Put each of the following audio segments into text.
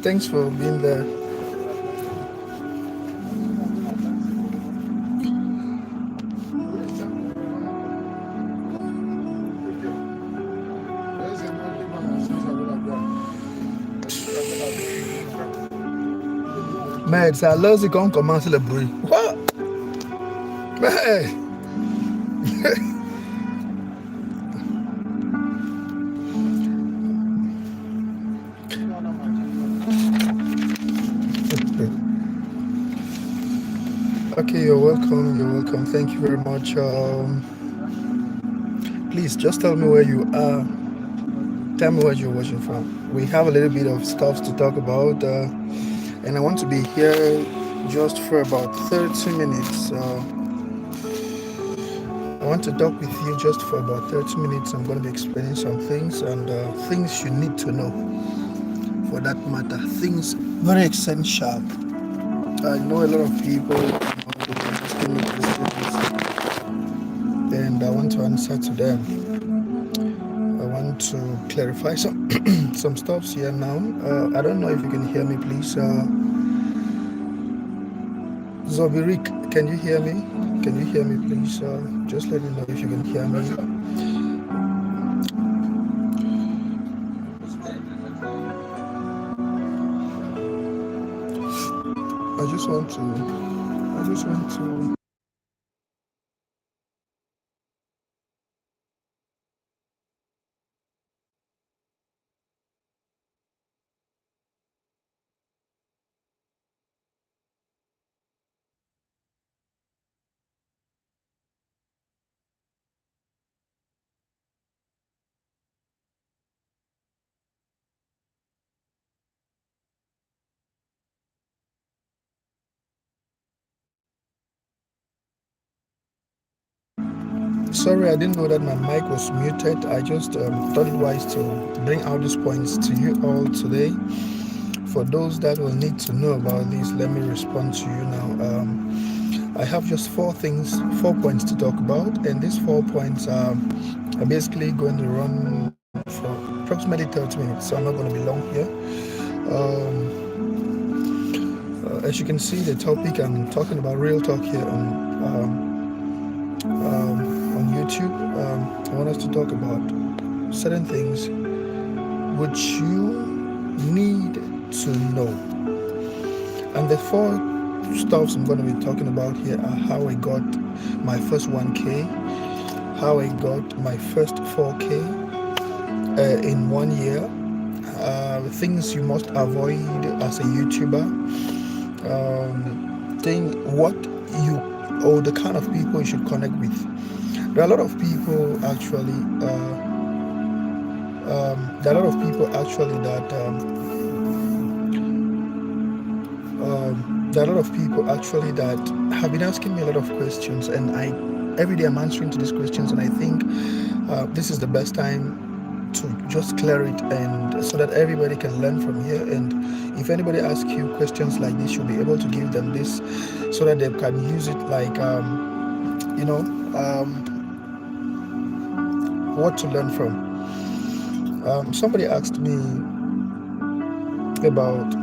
Thanks for being there. Mais ça là c'est qu'on commence le bruit. What? Mais okay, you're welcome. You're welcome. Thank you very much. Please just tell me where you are. Tell me where you're watching from. We have a little bit of stuff to talk about, and I want to be here just for about 30 minutes. I want to talk with you just for about 30 minutes. I'm going to be explaining some things and things you need to know for that matter. Things very essential. I know a lot of people they are asking me questions, and I want to answer to them. I want to clarify some stuffs here now. I don't know if you can hear me, please. Zobirik, can you hear me? Can you hear me, please? Just let me know if you can hear me. I just want to. Sorry, I didn't know that my mic was muted. I just thought it wise to bring out these points to you all today. For those that will need to know about this, let me respond to you now. I have just 4 points to talk about, and these 4 points are basically going to run for approximately 30 minutes, so I'm not going to be long here. As you can see, the topic I'm talking about, real talk here on YouTube. I want us to talk about certain things which you need to know. And the 4 stuffs I'm going to be talking about here are how I got my first 1K, how I got my first 4K in 1 year, things you must avoid as a YouTuber, the kind of people you should connect with. There are a lot of people actually. There are a lot of people actually that. There are a lot of people actually that have been asking me a lot of questions, and every day I'm answering to these questions, and I think this is the best time to just clear it, and so that everybody can learn from here. And if anybody asks you questions like this, you'll be able to give them this so that they can use it like what to learn from. Somebody asked me about,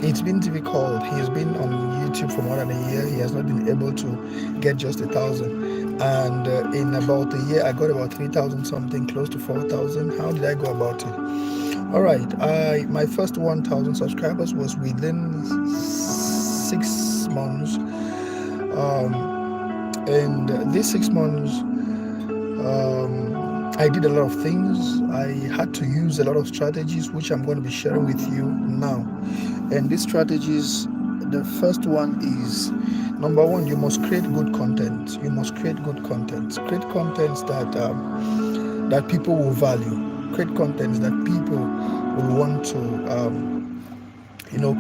it's been difficult. He has been on YouTube for more than a year. He has not been able to get just 1,000. And in about a year, I got about 3,000 something, close to 4,000. How did I go about it? All right. My first 1,000 subscribers was within 6 months. And these 6 months, I did a lot of things. I had to use a lot of strategies, which I'm going to be sharing with you now. And these strategies, the first one is, number 1, you must create good content. You must create good content. Create contents that people will value. Create contents that people will want to,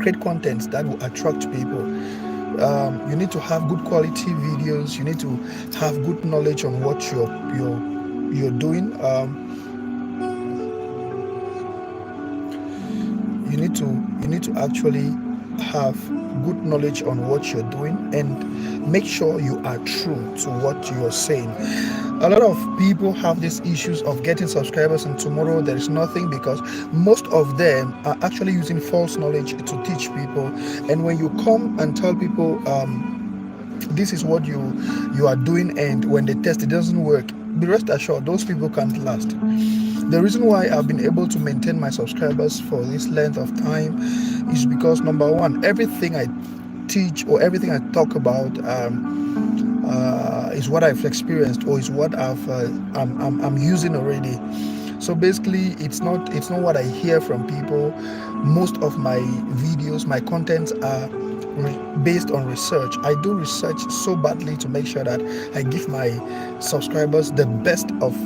create contents that will attract people. You need to have good quality videos. You need to have good knowledge on what you're doing. You need to actually have good knowledge on what you're doing, and make sure you are true to what you're saying. A lot of people have these issues of getting subscribers and tomorrow there is nothing, because most of them are actually using false knowledge to teach people. And when you come and tell people, this is what you are doing, and when they test it doesn't work, be rest assured those people can't last. The reason why I've been able to maintain my subscribers for this length of time is because, number one, everything I teach or everything I talk about is what I've experienced, or is what I'm using already. So basically, it's not what I hear from people. Most of my videos, my contents are based on research. I do research so badly to make sure that I give my subscribers the best of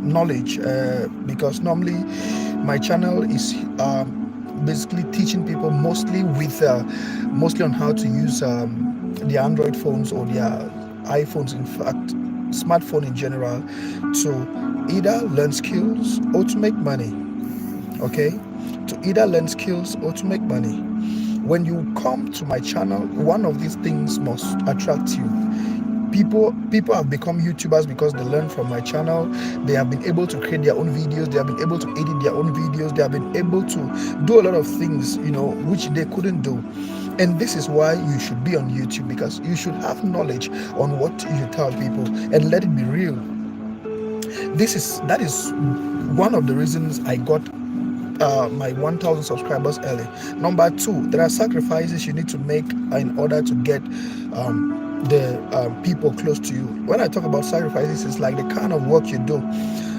knowledge, because normally my channel is basically teaching people mostly on how to use their Android phones or their iPhones, in fact smartphone in general, to either learn skills or to make money. Okay, to either learn skills or to make money. When you come to my channel, one of these things must attract you. People have become YouTubers because they learn from my channel. They have been able to create their own videos. They have been able to edit their own videos. They have been able to do a lot of things, which they couldn't do. And this is why you should be on YouTube, because you should have knowledge on what you tell people and let it be real. That is one of the reasons I got my 1,000 subscribers early. Number two, there are sacrifices you need to make in order to get the people close to you. When I talk about sacrifices, it's like the kind of work you do.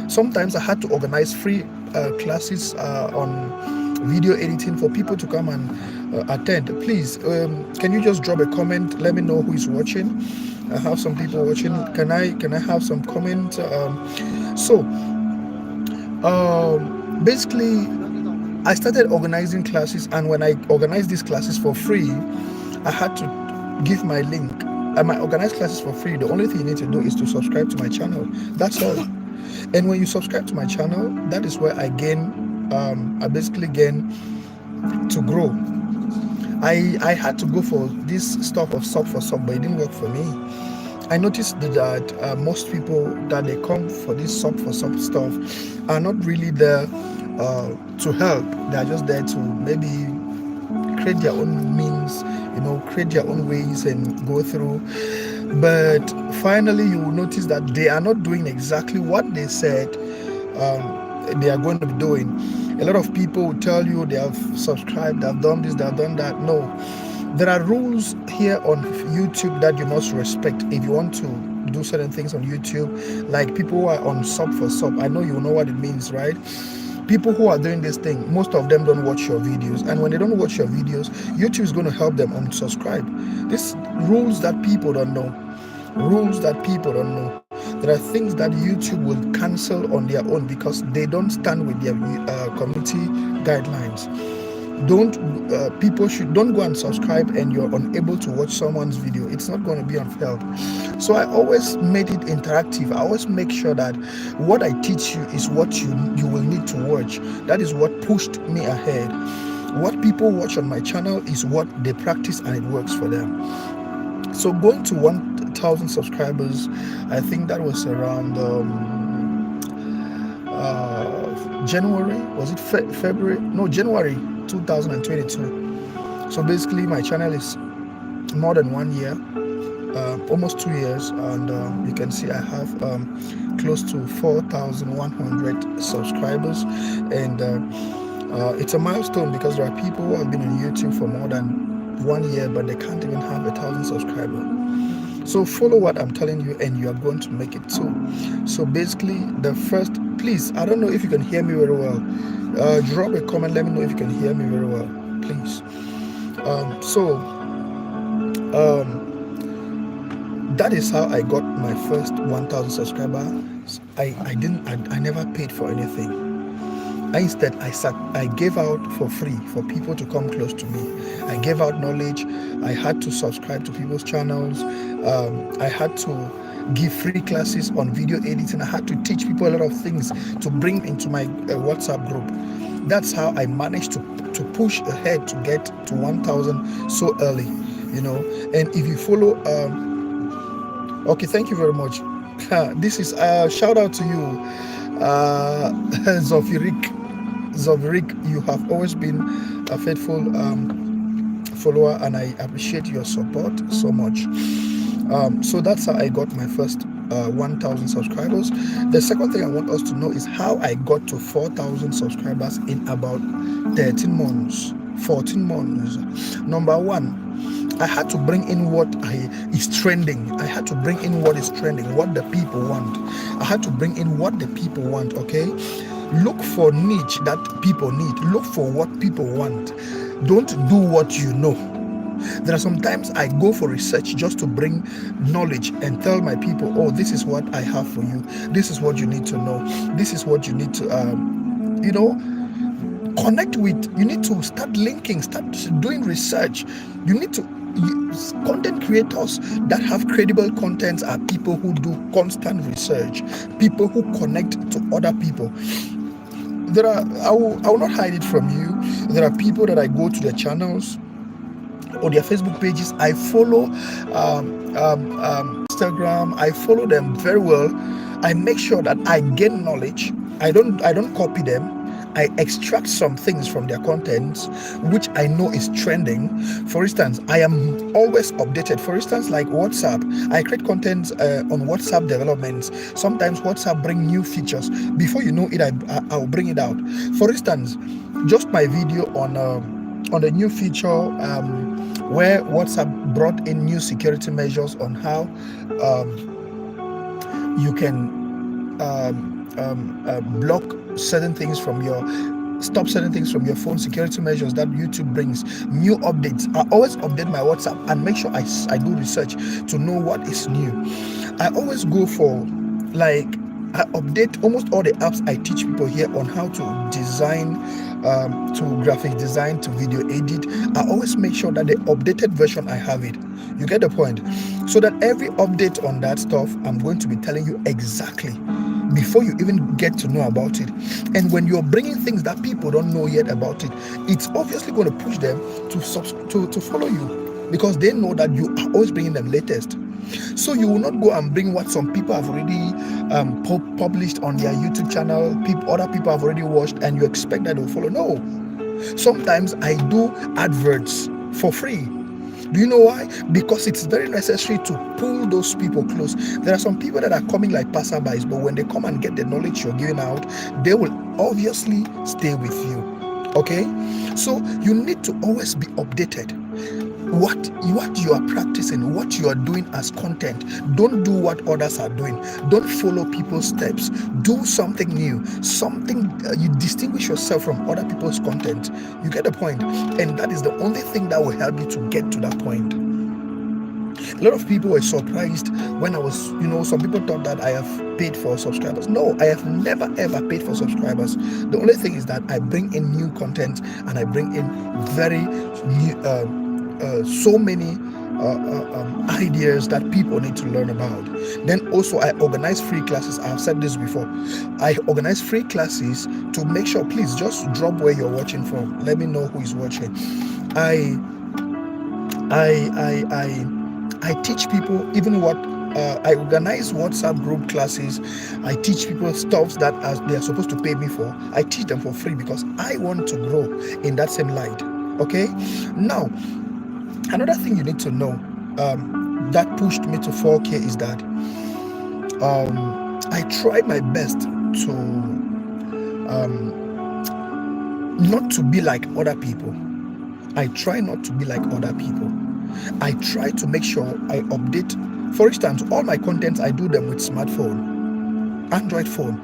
Sometimes I had to organize free classes on video editing for people to come and attend. Please, can you just drop a comment? Let me know who is watching. I have some people watching. Can I have some comments? Basically, I started organizing classes, and when I organized these classes for free, I had to give my link. And my organized classes for free, the only thing you need to do is to subscribe to my channel. That's all. And when you subscribe to my channel, that is where I basically gain to grow. I had to go for this stuff of sub for sub, but it didn't work for me. I noticed that most people that they come for this sub for sub stuff are not really there to help. They are just there to maybe create their own means, create their own ways and go through. But finally, you will notice that they are not doing exactly what they said they are going to be doing. A lot of people will tell you they have subscribed, they have done this, they have done that. No, there are rules here on YouTube that you must respect if you want to do certain things on YouTube. Like people who are on sub for sub, I know you know what it means, right? People who are doing this thing, most of them don't watch your videos, and when they don't watch your videos, YouTube is going to help them unsubscribe. These rules that people don't know. There are things that YouTube will cancel on their own because they don't stand with their community guidelines. Don't go and subscribe and you're unable to watch someone's video. It's not going to be unfair. So I always made it interactive. I always make sure that what I teach you is what you will need to watch. That is what pushed me ahead. What people watch on my channel is what they practice, and it works for them. So going to 1,000 subscribers, I think that was around January. Was it February? No, January 2022. So basically my channel is more than 1 year, almost 2 years, and you can see I have close to 4,100 subscribers, and it's a milestone because there are people who have been on YouTube for more than 1 year but they can't even have 1,000 subscribers. So follow what I'm telling you and you are going to make it too. So basically please, I don't know if you can hear me very well. Drop a comment, let me know if you can hear me very well, please. That is how I got my first 1,000 subscribers. I never paid for anything. Instead, I gave out for free for people to come close to me. I gave out knowledge. I had to subscribe to people's channels. I had to give free classes on video editing. I had to teach people a lot of things to bring into my WhatsApp group. That's how I managed to push ahead to get to 1,000 so early, And if you follow, okay, thank you very much. This is shout out to you, Zovirik. You have always been a faithful follower, and I appreciate your support so much. So that's how I got my first 1,000 subscribers. The second thing I want us to know is how I got to 4,000 subscribers in about 13 months, 14 months. Number one, I had to bring in what is trending. I had to bring in what is trending, what the people want. I had to bring in what the people want, okay? Look for niche that people need. Look for what people want. Don't do what you know. There are sometimes I go for research just to bring knowledge and tell my people, oh, this is what I have for you. This is what you need to know. This is what you need to, connect with. You need to start linking, start doing research. You need to, content creators that have credible contents are people who do constant research, people who connect to other people. I will not hide it from you. There are people that I go to their channels or their Facebook pages. I follow Instagram. I follow them very well. I make sure that I gain knowledge. I don't copy them. I extract some things from their contents which I know is trending. For instance, I am always updated. For instance, like WhatsApp, I create content on WhatsApp developments. Sometimes WhatsApp bring new features. Before you know it, I'll bring it out. For instance, just my video on a new feature where WhatsApp brought in new security measures on how you can block certain things from stop certain things from your phone, security measures that YouTube brings, new updates. I always update my WhatsApp and make sure I do research to know what is new. I always go for, I update almost all the apps I teach people here on how to design, to graphic design, to video edit. I always make sure that the updated version, I have it. You get the point? So that every update on that stuff, I'm going to be telling you exactly before you even get to know about it. And when you're bringing things that people don't know yet about it, it's obviously going to push them to follow you, because they know that you are always bringing them latest. So you will not go and bring what some people have already published on their YouTube channel, other people have already watched, and you expect that they'll follow. No. Sometimes I do adverts for free. Do you know why? Because it's very necessary to pull those people close. There are some people that are coming like passerbys, but when they come and get the knowledge you're giving out, they will obviously stay with you. Okay? So you need to always be updated. What you are practicing, what you are doing as content. Don't do what others are doing. Don't follow people's steps. Do something new, something you distinguish yourself from other people's content. You get the point? And that is the only thing that will help you to get to that point. A lot of people were surprised when I was, some people thought that I have paid for subscribers. No, I have never ever paid for subscribers. The only thing is that I bring in new content, and I bring in very new, so many ideas that people need to learn about. Then also I organize free classes. I've said this before. I organize free classes to make sure, please just drop where you're watching from. Let me know who is watching. I teach people even what I organize WhatsApp group classes. I teach people stuff that they are supposed to pay me for. I teach them for free because I want to grow in that same light. Okay? Now, another thing you need to know that pushed me to 4K is that I try my best to not to be like other people. I try not to be like other people. I try to make sure I update. For instance, all my contents, I do them with smartphone, Android phone.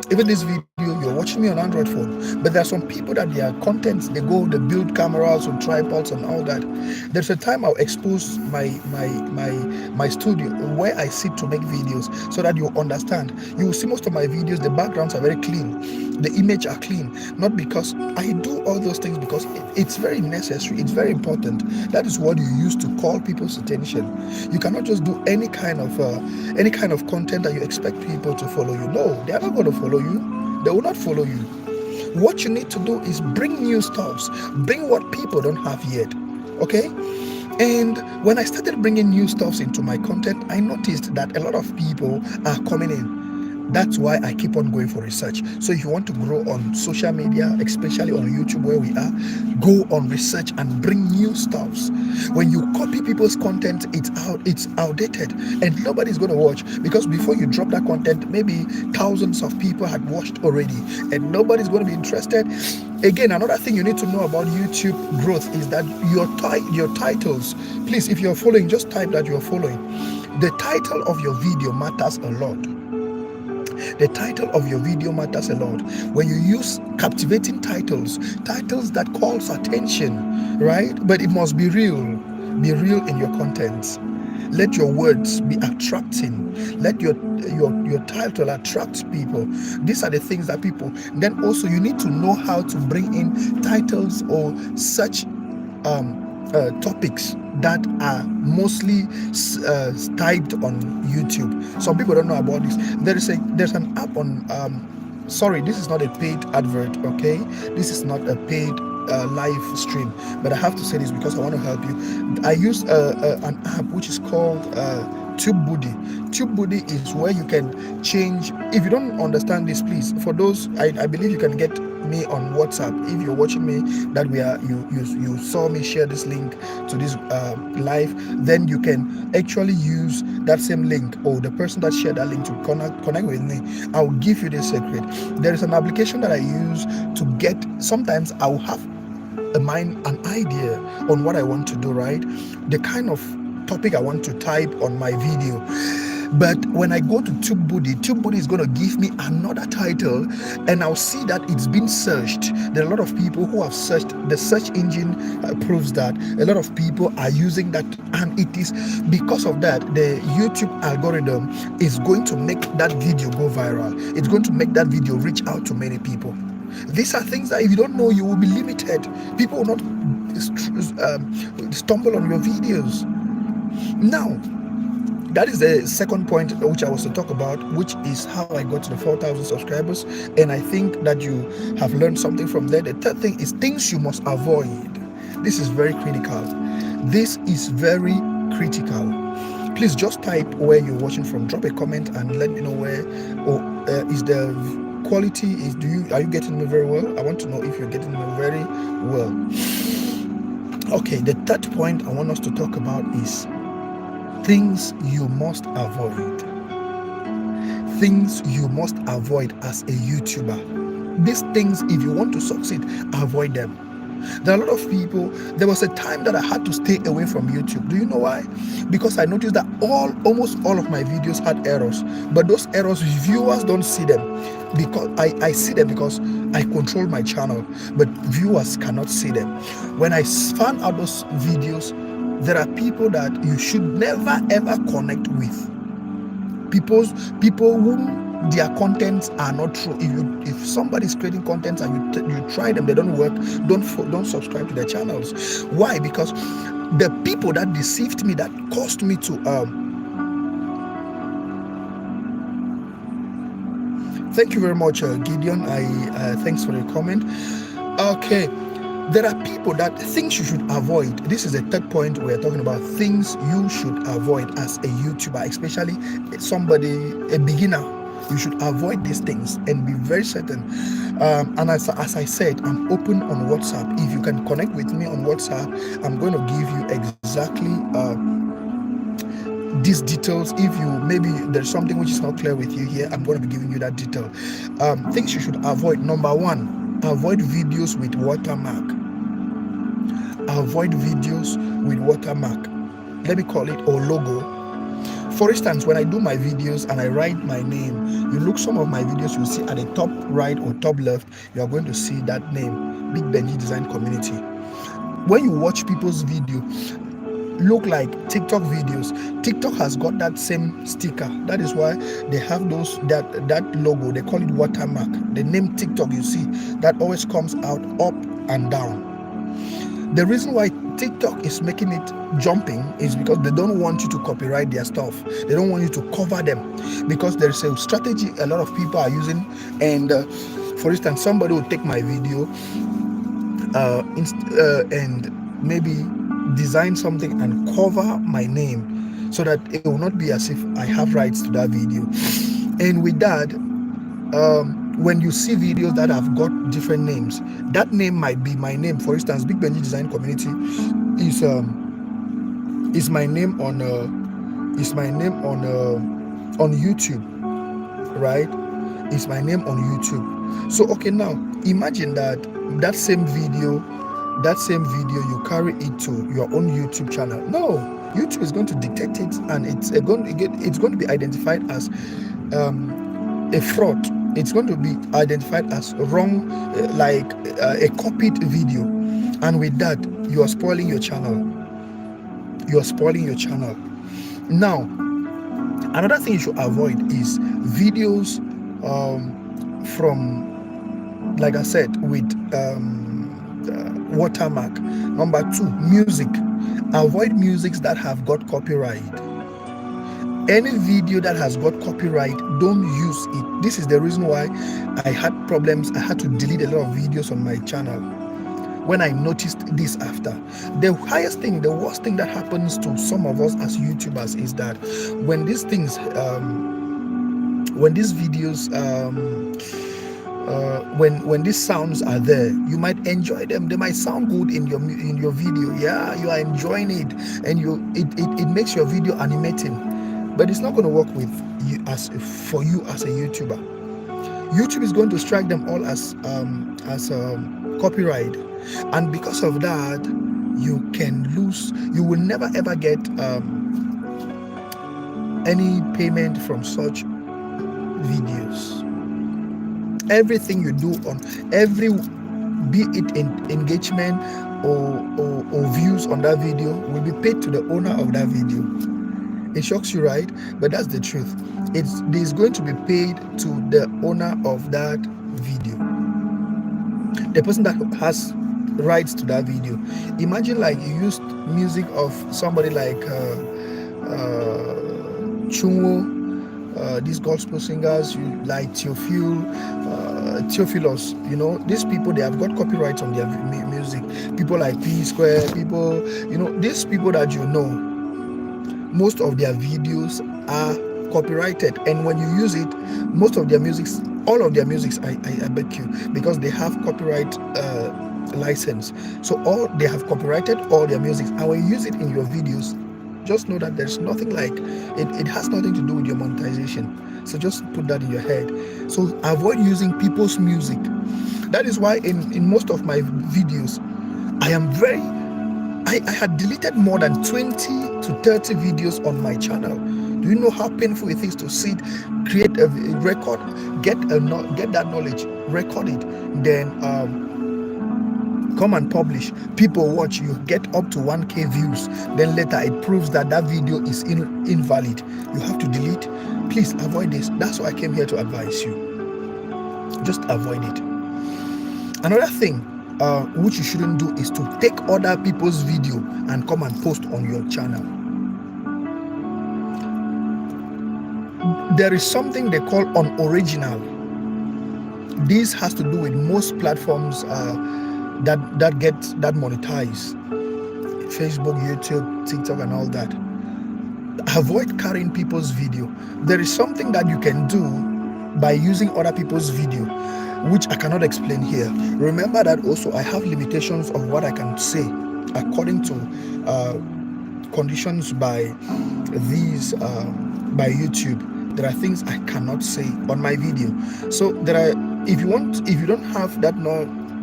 Even this video, you're watching me on Android phone, but there are some people that their contents, they build cameras or tripods and all that. There's a time I'll expose my studio where I sit to make videos, so that you understand. You will see most of my videos, the backgrounds are very clean, the image are clean, not because I do all those things, because it's very necessary, it's very important. That is what you use to call people's attention. You cannot just do any kind of content that you expect people to follow you. No, they are not going to follow you. They will not follow you. What you need to do is bring new stuffs, bring what people don't have yet. Okay? And when I started bringing new stuffs into my content, I noticed that a lot of people are coming in. That's why I keep on going for research. So if you want to grow on social media, especially on YouTube where we are, go on research and bring new stuffs. When you copy people's content, it's outdated and nobody's going to watch, because before you drop that content, maybe thousands of people had watched already and nobody's going to be interested. Again, another thing you need to know about YouTube growth is that your titles, please, if you're following, just type that you're following. The title of your video matters a lot. The title of your video matters a lot. When you use captivating titles that calls attention, right? But it must be real. Be real in your content. Let your words be attracting. Let your title attract people. These are the things that people. Then also you need to know how to bring in titles or such topics that are mostly typed on YouTube. Some people don't know about this. There's an app on sorry, this is not a paid advert, okay? This is not a paid live stream, but I have to say this because I want to help you. I use an app which is called TubeBuddy. TubeBuddy is where you can change. If you don't understand this, please, for those, I believe you can get me on WhatsApp. If you're watching me, that we are, you saw me share this link to this live, then you can actually use that same link, or the person that shared that link, to connect with me. I'll give you this secret. There is an application that I use to get. Sometimes I'll have an idea on what I want to do, right? The kind of topic I want to type on my video. But when I go to TubeBuddy is going to give me another title, and I'll see that it's been searched. There are a lot of people who have searched. The search engine proves that a lot of people are using that, and it is because of that the YouTube algorithm is going to make that video go viral. It's going to make that video reach out to many people. These are things that if you don't know, you will be limited. People will not stumble on your videos. Now, that is the second point which I was to talk about, which is how I got to the 4,000 subscribers. And I think that you have learned something from there. The third thing is things you must avoid. This is very critical. This is very critical. Please just type where you're watching from. Drop a comment and let me know where. Or is the quality, are you getting me very well? I want to know if you're getting me very well. Okay, the third point I want us to talk about is things you must avoid. Things you must avoid as a YouTuber. These things, if you want to succeed, avoid them. There are a lot of people. There was a time that I had to stay away from YouTube. Do you know why? Because I noticed that almost all of my videos had errors. But those errors, viewers don't see them. Because I see them because I control my channel. But viewers cannot see them. When I found out those videos, there are people that you should never ever connect with. People whom their contents are not true. If somebody is creating contents and you try them, they don't work, don't subscribe to their channels. Why? Because the people that deceived me, that caused me to thank you very much, Gideon. Thanks for the comment. Okay. There are people that things you should avoid. This is the third point we're talking about. Things you should avoid as a YouTuber, especially a beginner. You should avoid these things and be very certain. And as I said, I'm open on WhatsApp. If you can connect with me on WhatsApp, I'm going to give you exactly these details. If you maybe there's something which is not clear with you here, I'm going to be giving you that detail. Things you should avoid. Number one, avoid videos with watermark. Avoid videos with watermark. Let me call it, or logo. For instance, when I do my videos and I write my name, you look some of my videos, you'll see at the top right or top left, you are going to see that name, Big Benji Design Community. When you watch people's video, look like TikTok videos, TikTok has got that same sticker. That is why they have that logo. They call it watermark. The name TikTok, you see, that always comes out up and down. The reason why TikTok is making it jumping is because they don't want you to copyright their stuff. They don't want you to cover them, because there's a strategy a lot of people are using. And for instance, somebody will take my video and maybe design something and cover my name so that it will not be as if I have rights to that video. And with that, when you see videos that have got different names, that name might be my name. For instance, Big Benji Design Community is my name on YouTube, right? It's my name on YouTube. So okay, now imagine that same video you carry it to your own YouTube channel. No, YouTube is going to detect it, and it's going to be identified as a fraud. It's going to be identified as wrong, like a copied video, and with that, you are spoiling your channel. Now, another thing you should avoid is videos from, like I said, with watermark. Number 2, music. Avoid musics that have got copyright. Any video that has got copyright, don't use it. This is the reason why I had problems. I had to delete a lot of videos on my channel when I noticed this after. The worst thing that happens to some of us as YouTubers is that when these videos, when these sounds are there, you might enjoy them. They might sound good in your video. Yeah, you are enjoying it, and it makes your video animating. But it's not going to work with you for you as a YouTuber. YouTube is going to strike them all as copyright, and because of that, you can lose. You will never ever get any payment from such videos. Everything you do on be it engagement or views on that video, will be paid to the owner of that video. It shocks you, right? But that's the truth. It's going to be paid to the owner of that video, the person that has rights to that video. Imagine like you used music of somebody like Chunwo, these gospel singers, you like Theophilus, these people, they have got copyrights on their music. People like P Square, people, these people that most of their videos are copyrighted, and when you use it, most of their musics, all of their musics, I bet you, because they have copyright license, so they have copyrighted all their music, and when you use it in your videos, just know that there's nothing like it has nothing to do with your monetization. So just put that in your head. So avoid using people's music. That is why in most of my videos, I had deleted more than 20 to 30 videos on my channel. Do you know how painful it is to sit, create a record, get that knowledge, record it, then come and publish. People watch, you get up to 1K views. Then later it proves that video is invalid. You have to delete. Please avoid this. That's why I came here to advise you. Just avoid it. Another thing which you shouldn't do is to take other people's video and come and post on your channel. There is something they call unoriginal. This has to do with most platforms that get that monetize. Facebook, YouTube, TikTok, and all that. Avoid carrying people's video. There is something that you can do by using other people's video, which I cannot explain here. Remember that also I have limitations of what I can say according to conditions by YouTube. There are things I cannot say on my video. So if you don't have that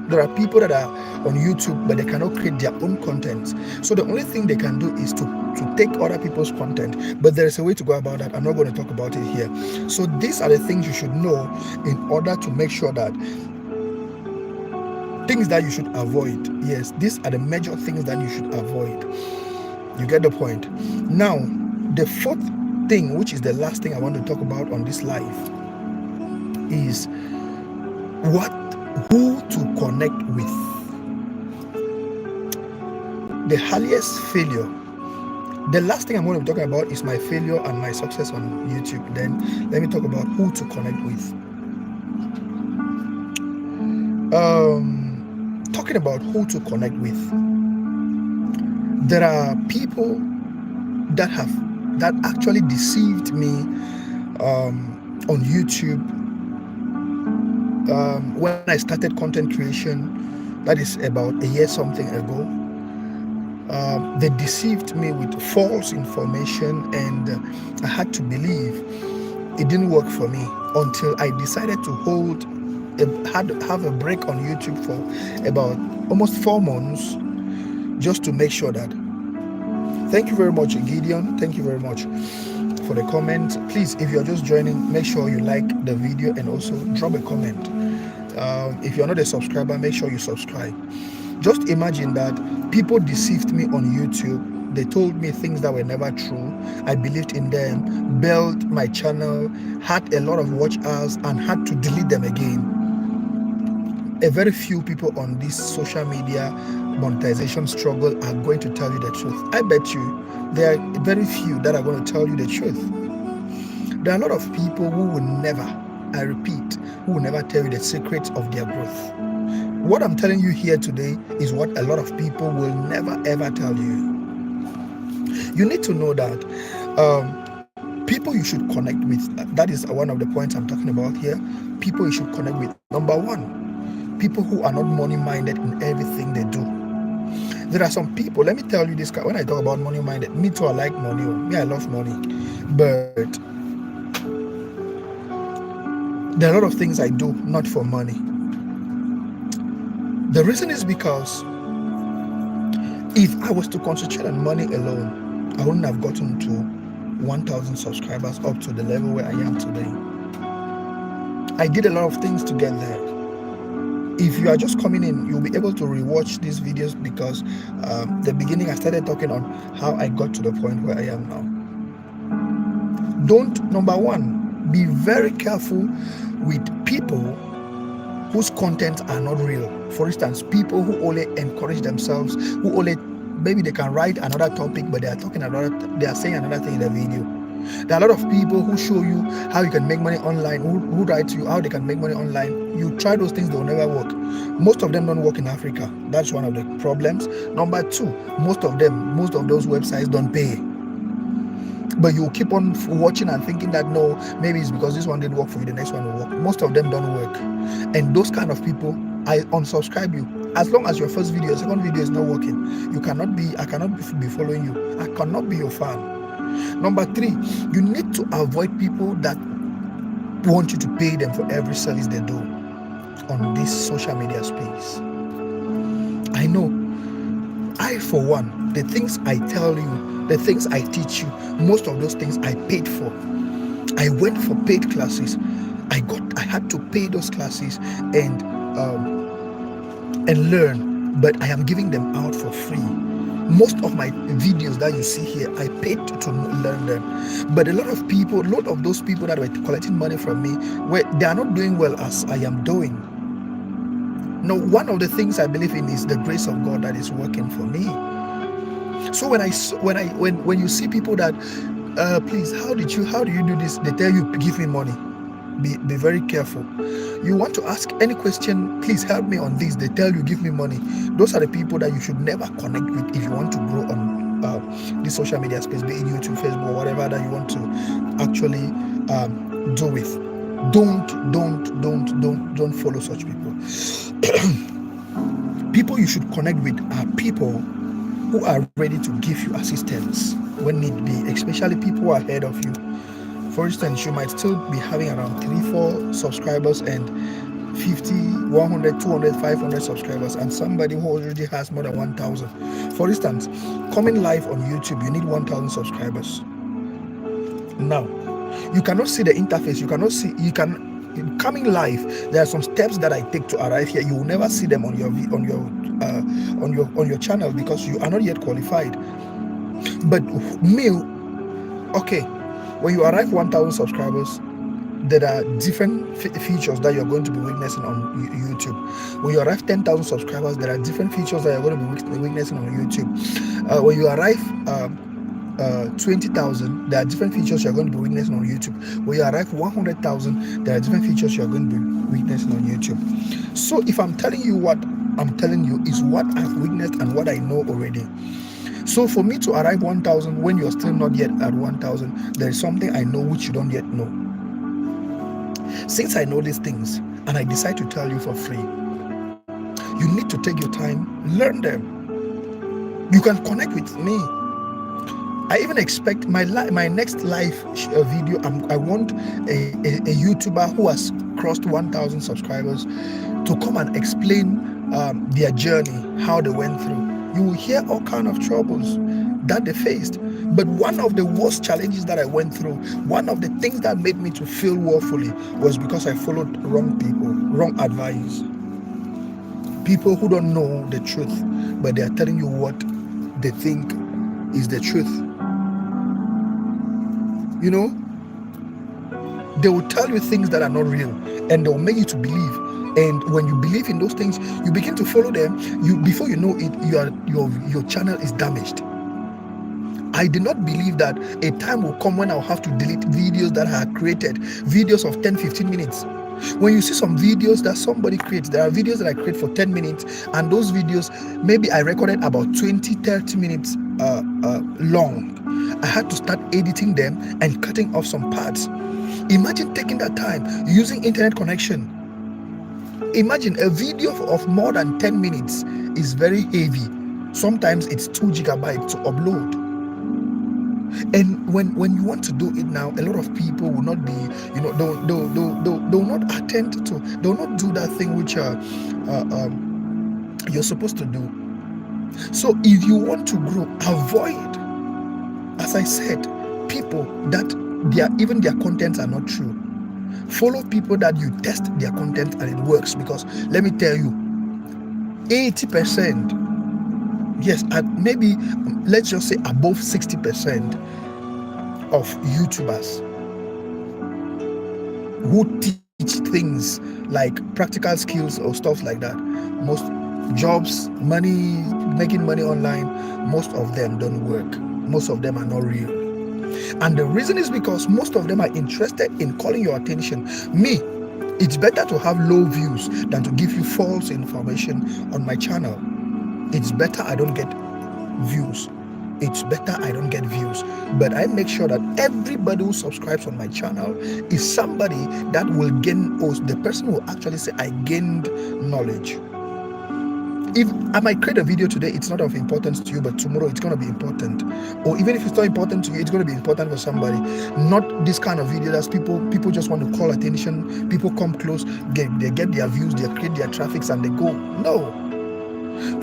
There are people that are on YouTube, but they cannot create their own content. So the only thing they can do is to take other people's content. But there is a way to go about that. I'm not going to talk about it here. So these are the things you should know in order to make sure that things that you should avoid. Yes, these are the major things that you should avoid. You get the point. Now, the fourth thing, which is the last thing I want to talk about on this live, is who to connect with. The highest failure. The last thing I'm going to be talking about is my failure and my success on YouTube. Then let me talk about who to connect with. Talking about who to connect with. There are people that actually deceived me on YouTube when I started content creation. That is about a year something ago. They deceived me with false information, and I had to believe. It didn't work for me until I decided to have a break on YouTube for about almost 4 months, just to make sure that. Thank you very much, Gideon. Thank you very much for the comment. Please, if you're just joining, make sure you like the video and also drop a comment. If you're not a subscriber, make sure you subscribe. Just imagine that people deceived me on YouTube. They told me things that were never true. I believed in them, built my channel, had a lot of watch hours, and had to delete them again. A very few people on this social media monetization struggle are going to tell you the truth. I bet you there are very few that are going to tell you the truth. There are a lot of people who will never, I repeat, who will never tell you the secrets of their growth. What I'm telling you here today is what a lot of people will never ever tell you. You need to know that people you should connect with, that is one of the points I'm talking about here. People you should connect with. Number one, people who are not money-minded in everything they do. There are some people, let me tell you this, when I talk about money-minded, me too, I like money. Me, I love money. But there are a lot of things I do not for money. The reason is because if I was to concentrate on money alone, I wouldn't have gotten to 1,000 subscribers up to the level where I am today. I did a lot of things to get there. If you are just coming in, you'll be able to rewatch these videos because the beginning I started talking on how I got to the point where I am now. Number one, be very careful with people whose contents are not real. For instance, people who only encourage themselves, who only, maybe they can write another topic, but they are saying another thing in the video. There are a lot of people who show you how you can make money online, who write to you how they can make money online. You try those things, they will never work. Most of them don't work in Africa. That's one of the problems. Number two, most of those websites don't pay. But you keep on watching and thinking that no, maybe it's because this one didn't work for you, the next one will work. Most of them don't work. And those kind of people, I unsubscribe you. As long as your first video, second video is not working, I cannot be following you. I cannot be your fan. Number three, you need to avoid people that want you to pay them for every service they do on this social media space. I know, I for one, the things I tell you, the things I teach you, most of those things I paid for. I went for paid classes. I had to pay those classes and learn, but I am giving them out for free. Most of my videos that you see here, I paid to learn them. But a lot of those people that were collecting money from me, they are not doing well as I am doing. Now, one of the things I believe in is the grace of God that is working for me. So when you see people that, please, how do you do this? They tell you, give me money. Be very careful. You want to ask any question, please help me on this. They tell you, give me money. Those are the people that you should never connect with if you want to grow on the social media space, be it YouTube, Facebook, whatever that you want to actually do with. Don't follow such people. People you should connect with are people who are ready to give you assistance when need be, especially people who are ahead of you. For instance, you might still be having around 3-4 subscribers and 50, 100, 200, 500 subscribers, and somebody who already has more than 1,000. For instance, coming live on YouTube, you need 1,000 subscribers. Now, you cannot see the interface. Coming live. There are some steps that I take to arrive here. You will never see them on your channel because you are not yet qualified. But me, okay, when you arrive 1,000 subscribers, there are different features that you're going to be witnessing on YouTube. When you arrive 10,000 subscribers, there are different features that you're going to be witnessing on YouTube. When you arrive 20,000, there are different features you're going to be witnessing on YouTube. When you arrive 100,000, there are different features you're going to be witnessing on YouTube. So if I'm telling you what I'm telling you is what I've witnessed and what I know already. So for me to arrive 1,000 when you're still not yet at 1,000, there is something I know which you don't yet know. Since I know these things and I decide to tell you for free, you need to take your time, learn them. You can connect with me. I even expect my next live video. I want a YouTuber who has crossed 1,000 subscribers to come and explain their journey, how they went through. You will hear all kind of troubles that they faced. But one of the worst challenges that I went through, one of the things that made me to feel woefully, was because I followed wrong people, wrong advice. People who don't know the truth, but they are telling you what they think is the truth. You know, they will tell you things that are not real, and they will make you to believe. And when you believe in those things, you begin to follow them. Before you know it, your channel is damaged. I did not believe that a time will come when I'll have to delete videos that I had created, videos of 10-15 minutes. When you see some videos that somebody creates, there are videos that I create for 10 minutes, and those videos, maybe I recorded about 20-30 minutes long. I had to start editing them and cutting off some parts. Imagine taking that time using internet connection. Imagine a video of more than 10 minutes is very heavy. Sometimes it's 2 gigabytes to upload. And when you want to do it now, a lot of people will not be, they'll not attend to, they'll not do that thing which you're supposed to do. So if you want to grow, avoid, as I said, people that even their contents are not true. Follow people that you test their content and it works, because let me tell you, 80%, yes, maybe let's just say above 60% of YouTubers who teach things like practical skills or stuff like that, most jobs, making money online, most of them don't work. Most of them are not real. And the reason is because most of them are interested in calling your attention. Me, it's better to have low views than to give you false information on my channel. It's better I don't get views. It's better I don't get views. But I make sure that everybody who subscribes on my channel is somebody that will gain, or the person will actually say, I gained knowledge. If I might create a video today, it's not of importance to you, but tomorrow it's going to be important. Or even if it's not important to you, it's going to be important for somebody. Not this kind of video that people just want to call attention. People come close, they get their views, they create their traffics, and they go. No.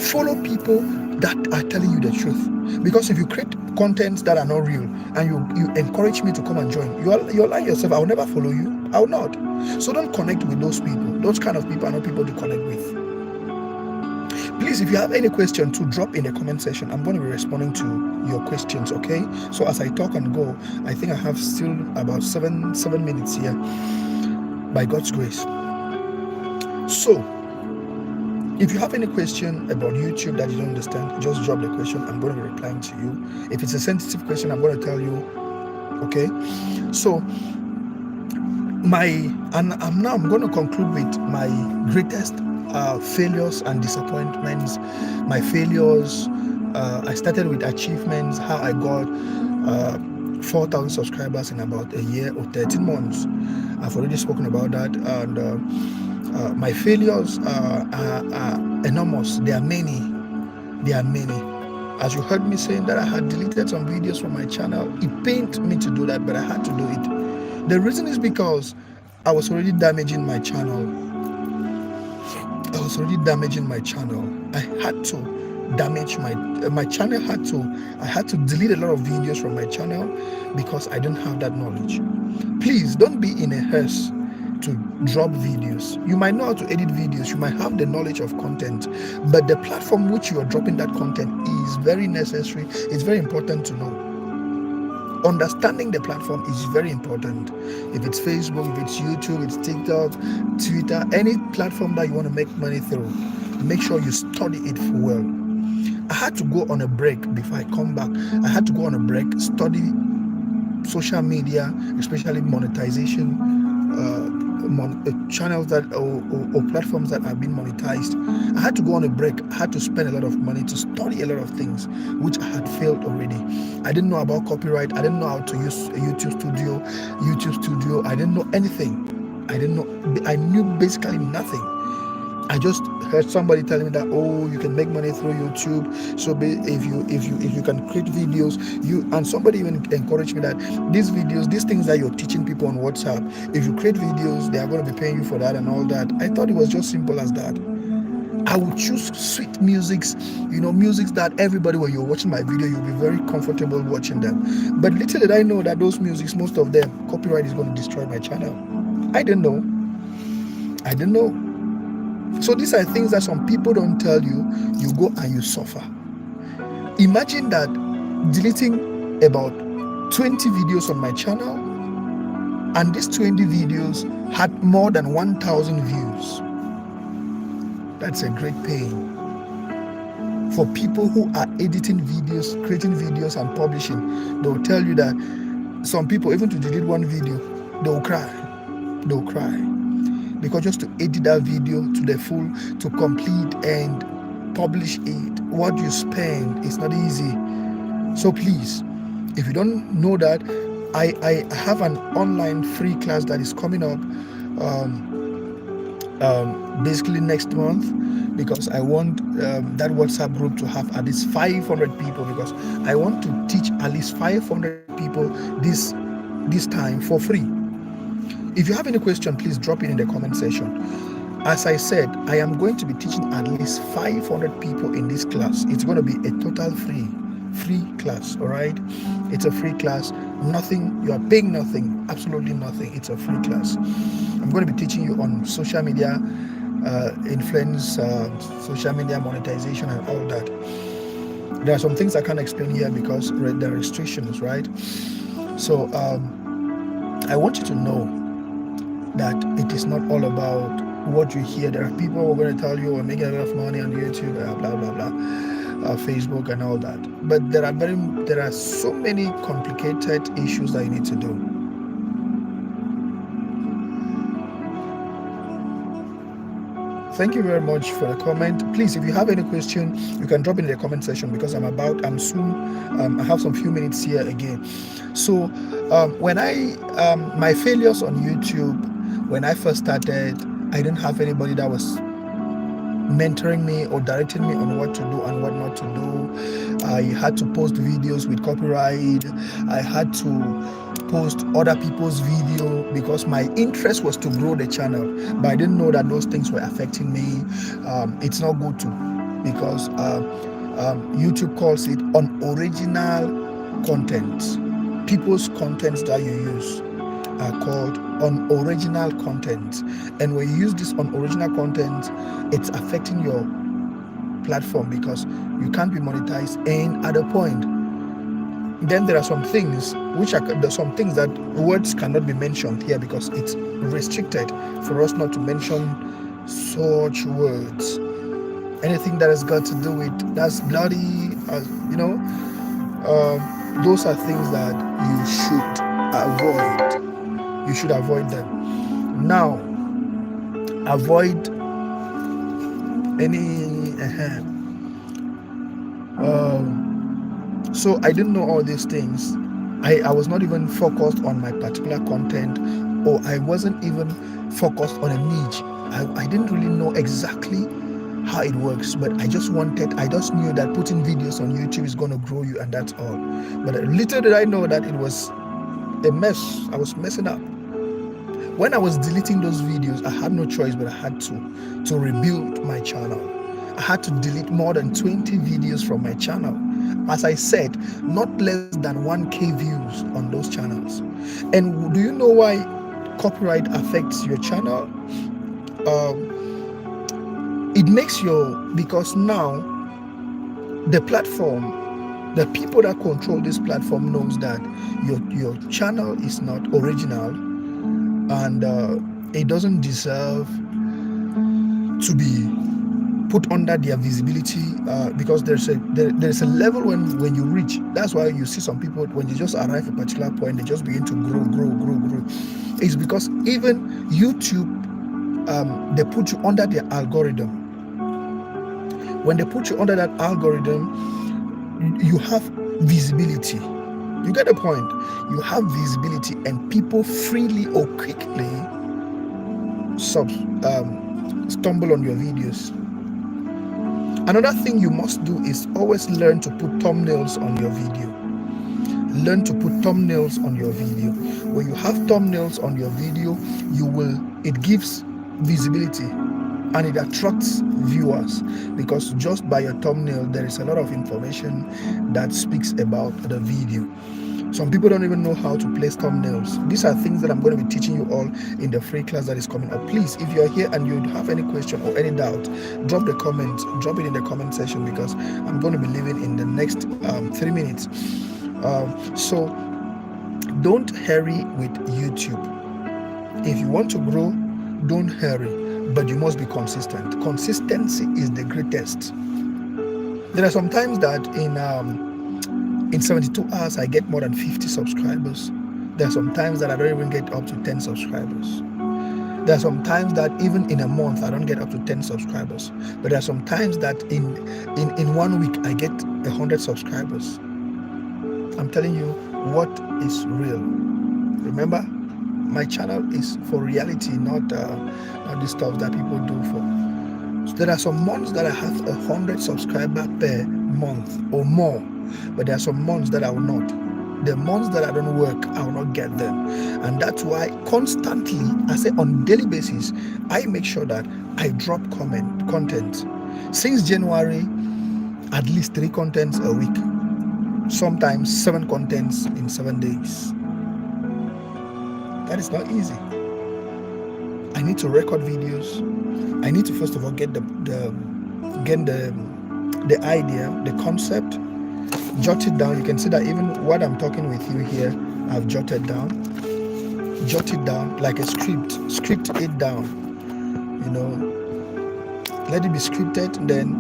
Follow people that are telling you the truth. Because if you create contents that are not real and you encourage me to come and join, you're lying yourself. I will never follow you. I will not. So don't connect with those people. Those kind of people are not people to connect with. Please, if you have any question, to drop in the comment section. I'm going to be responding to your questions, okay? So as I talk and go, I think I have still about seven minutes here, by God's grace. So, if you have any question about YouTube that you don't understand, just drop the question. I'm going to be replying to you. If it's a sensitive question, I'm going to tell you, okay? So, I'm going to conclude with my greatest failures and disappointments. My failures, I started with achievements, how I got 4,000 subscribers in about a year or 13 months. I've already spoken about that. And my failures are enormous. There are many. As you heard me saying that I had deleted some videos from my channel, it pained me to do that, but I had to do it. The reason is because I was already damaging my channel. I was already damaging my channel. I had to damage my channel. I had to delete a lot of videos from my channel because I didn't have that knowledge. Please don't be in a hurry to drop videos. You might know how to edit videos, you might have the knowledge of content, but the platform which you are dropping that content is very necessary. It's very important to know. Understanding the platform is very important. If it's Facebook, if it's YouTube, it's TikTok, Twitter, any platform that you want to make money through, make sure you study it well. I had to go on a break before I come back. I had to go on a break, study social media, especially monetization, channels that or platforms that have been monetized. I had to go on a break. I had to spend a lot of money to study a lot of things which I had failed already. I didn't know about copyright. I didn't know how to use a YouTube Studio. I didn't know anything. I knew basically nothing. I just heard somebody telling me that, oh, you can make money through YouTube. So if you can create videos, and somebody even encouraged me that these things that you're teaching people on WhatsApp, if you create videos, they are going to be paying you for that and all that. I thought it was just simple as that. I would choose sweet musics, musics that everybody, when you're watching my video, you'll be very comfortable watching them. But little did I know that those musics, most of them, copyright is going to destroy my channel. I didn't know. So these are things that some people don't tell you. You go and you suffer. Imagine that deleting about 20 videos on my channel, and these 20 videos had more than 1,000 views. That's a great pain. For people who are editing videos, creating videos and publishing, they'll tell you that some people, even to delete one video, they'll cry. Because just to edit that video to the full, to complete and publish it, what you spend is not easy. So please, if you don't know that, I have an online free class that is coming up basically next month, because I want that WhatsApp group to have at least 500 people, because I want to teach at least 500 people this time for free. If you have any question, please drop it in the comment section. As I said, I am going to be teaching at least 500 people in this class. It's going to be a total free class, all right? It's a free class. Nothing, you are paying nothing, absolutely nothing. It's a free class. I'm going to be teaching you on social media influence, social media monetization and all that. There are some things I can't explain here because there are restrictions, right? So I want you to know that it is not all about what you hear. There are people who are going to tell you, we're making a lot of money on YouTube, blah blah blah, Facebook and all that. But there are so many complicated issues that you need to do. Thank you very much for the comment. Please, if you have any question, you can drop it in the comment section, because I have some few minutes here again. So when my failures on YouTube, when I first started, I didn't have anybody that was mentoring me or directing me on what to do and what not to do. I had to post videos with copyright. I had to post other people's video because my interest was to grow the channel, but I didn't know that those things were affecting me. It's not good to, because YouTube calls it unoriginal content. People's contents that you use are called unoriginal content, and when you use this unoriginal content, it's affecting your platform because you can't be monetized. And at a point, then there are some things that words cannot be mentioned here, because it's restricted for us not to mention such words. Anything that has got to do with that's bloody, those are things that you should avoid. You should avoid them. Now, avoid any. So I didn't know all these things. I was not even focused on my particular content, or I wasn't even focused on a niche. I didn't really know exactly how it works, but I just knew that putting videos on YouTube is going to grow you, and that's all. But little did I know that it was a mess. I was messing up. When I was deleting those videos, I had no choice, but I had to rebuild my channel. I had to delete more than 20 videos from my channel. As I said, not less than 1K views on those channels. And do you know why copyright affects your channel? It makes because now the platform, the people that control this platform knows that your channel is not original, and it doesn't deserve to be put under their visibility, because there's a level when you reach. That's why you see some people, when you just arrive at a particular point, they just begin to grow. It's because even YouTube, they put you under their algorithm. When they put you under that algorithm, you have visibility. You get the point? You have visibility, and people freely or quickly stumble on your videos. Another thing you must do is always learn to put thumbnails on your video. Learn to put thumbnails on your video. When you have thumbnails on your video, it gives visibility and it attracts viewers, because just by your thumbnail there is a lot of information that speaks about the video. Some people don't even know how to place thumbnails. These are things that I'm going to be teaching you all in the free class that is coming up. Please, if you're here and you have any question or any doubt, drop it in the comment section, because I'm going to be leaving in the next 3 minutes. So don't hurry with YouTube. If you want to grow, don't hurry, but you must be consistent. Consistency is the greatest. There are some times that in 72 hours I get more than 50 subscribers. There are some times that I don't even get up to 10 subscribers. There are some times that even in a month I don't get up to 10 subscribers. But there are some times that in 1 week I get 100 subscribers. I'm telling you what is real. Remember, my channel is for reality, not the stuff that people do for. So there are some months that I have 100 subscribers per month or more, but there are some months that I will not. The months that I don't work, I will not get them. And that's why constantly, I say on daily basis, I make sure that I drop content. Since January, at least 3 contents a week. Sometimes 7 contents in 7 days. That is not easy. I need to record videos. I need to first of all get the idea, the concept, jot it down. You can see that even what I'm talking with you here, I've jotted down. Jot it down like a script. Script it down. Let it be scripted. Then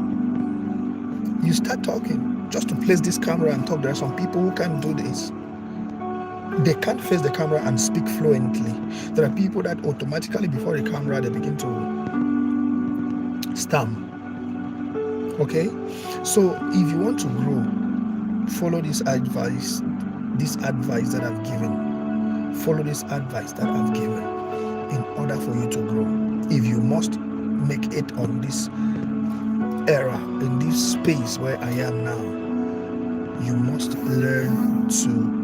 you start talking. Just to place this camera and talk. There are some people who can't do this. They can't face the camera and speak fluently. There are people that automatically before the camera they begin to stammer. Okay? So if you want to grow, follow this advice that I've given. Follow this advice that I've given in order for you to grow. If you must make it on this era, in this space where I am now, you must learn to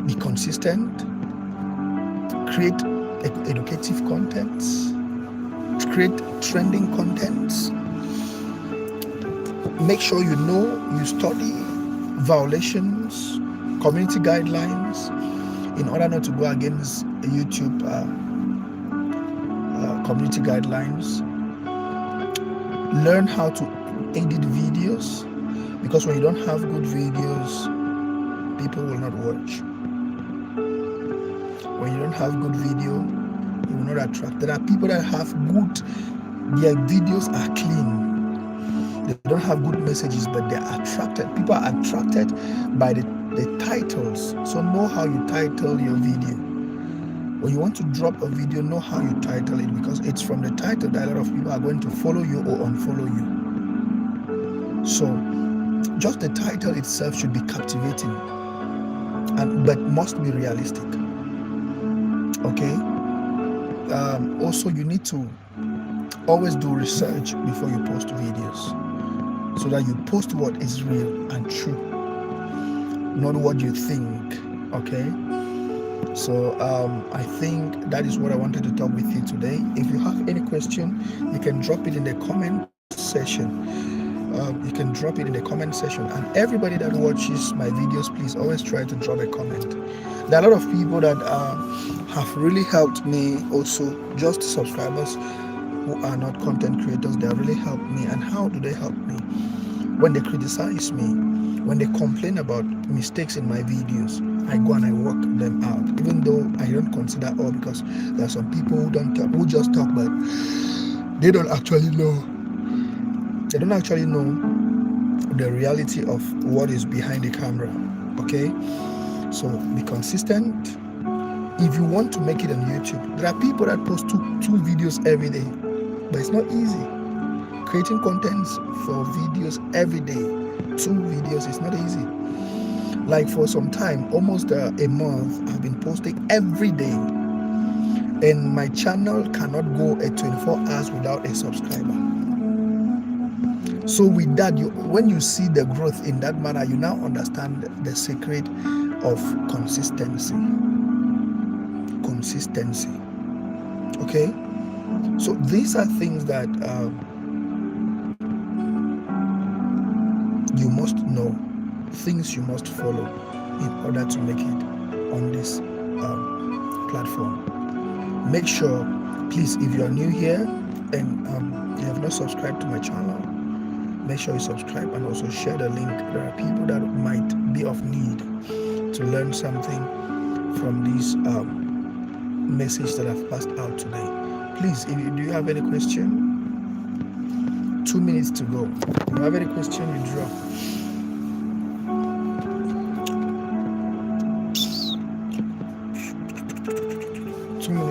be consistent, create educative contents, create trending contents. Make sure you study violations, community guidelines, in order not to go against YouTube community guidelines. Learn how to edit videos, because when you don't have good videos, people will not watch. When you don't have good video, you will not attract. There are people that have their videos are clean. They don't have good messages, but they're attracted. People are attracted by the titles. So know how you title your video. When you want to drop a video, know how you title it, because it's from the title that a lot of people are going to follow you or unfollow you. So just the title itself should be captivating, but must be realistic. Okay? Also, you need to always do research before you post videos, so that you post what is real and true, not what you think. Okay? So I think that is what I wanted to talk with you today. If you have any question, you can drop it in the comment section. You can drop it in the comment section. And everybody that watches my videos, please always try to drop a comment. There are a lot of people that have really helped me. Also, just subscribers who are not content creators, they have really helped me. And how do they help me? When they criticize me, when they complain about mistakes in my videos, I go and I work them out. Even though I don't consider all, because there are some people who don't talk, who just talk, but they don't actually know. They don't actually know the reality of what is behind the camera. Okay, so be consistent. If you want to make it on YouTube, there are people that post two videos every day, but it's not easy. Creating contents for videos every day, 2 videos, is not easy. Like for some time, almost a month, I've been posting every day, and my channel cannot go at 24 hours without a subscriber. So with that, when you see the growth in that manner, you now understand the secret of consistency. Okay, so these are things that you must know, things you must follow in order to make it on this platform. Make sure, please, if you are new here and you have not subscribed to my channel, make sure you subscribe and also share the link. There are people that might be of need to learn something from this message that I've passed out today. Please, do you have any question? 2 minutes to go. If you have any question, you drop.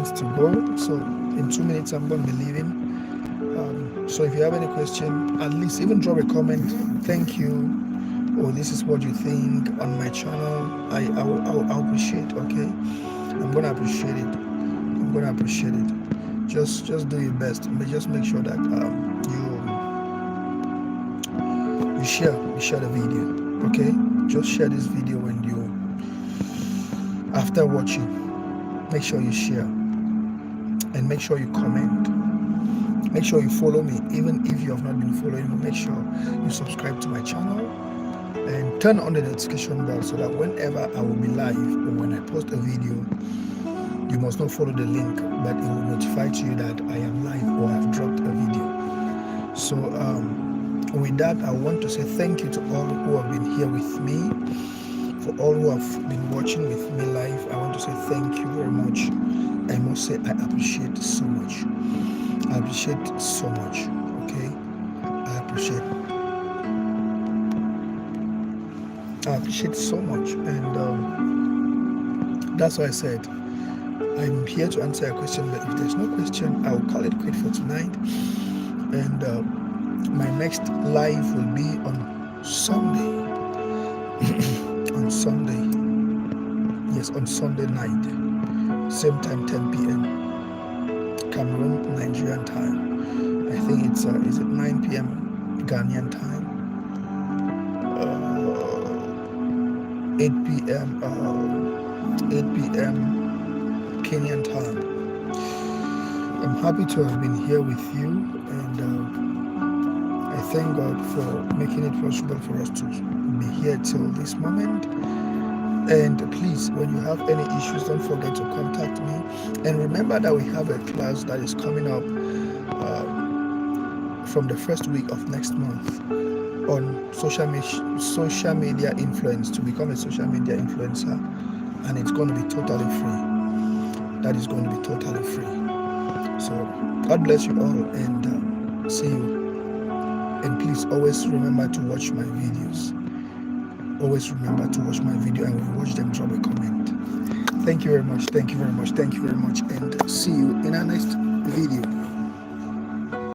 To go. So in 2 minutes I'm going to be leaving. So if you have any question, at least even drop a comment. Thank you, or this is what you think on my channel. I'll appreciate. Okay, I'm going to appreciate it. Just do your best, but just make sure that you share the video. Okay, just share this video when you, after watching, make sure you share. And make sure you comment. Make sure you follow me. Even if you have not been following me, make sure you subscribe to my channel and turn on the notification bell so that whenever I will be live or when I post a video, you must not follow the link, but it will notify to you that I am live or I've dropped a video. So with that, I want to say thank you to all who have been here with me. For all who have been watching with me live, I want to say thank you very much. I must say I appreciate so much. Okay, I appreciate so much, and that's why I said I'm here to answer a question. But if there's no question, I will call it quit for tonight. And my next live will be on Sunday. On Sunday night, same time, 10 p.m. Cameroon, Nigerian time. I think it's is it 9 p.m. Ghanaian time, 8 p.m. Kenyan time. I'm happy to have been here with you, and I thank God for making it possible for us to be here till this moment. And please, when you have any issues, don't forget to contact me. And remember that we have a class that is coming up from the first week of next month on social media influence, to become a social media influencer. And it's going to be totally free. That is going to be totally free. So God bless you all, and see you. And please always remember to watch my videos. Always remember to watch my video, and when you watch them, drop a comment. Thank you very much. And see you in our next video.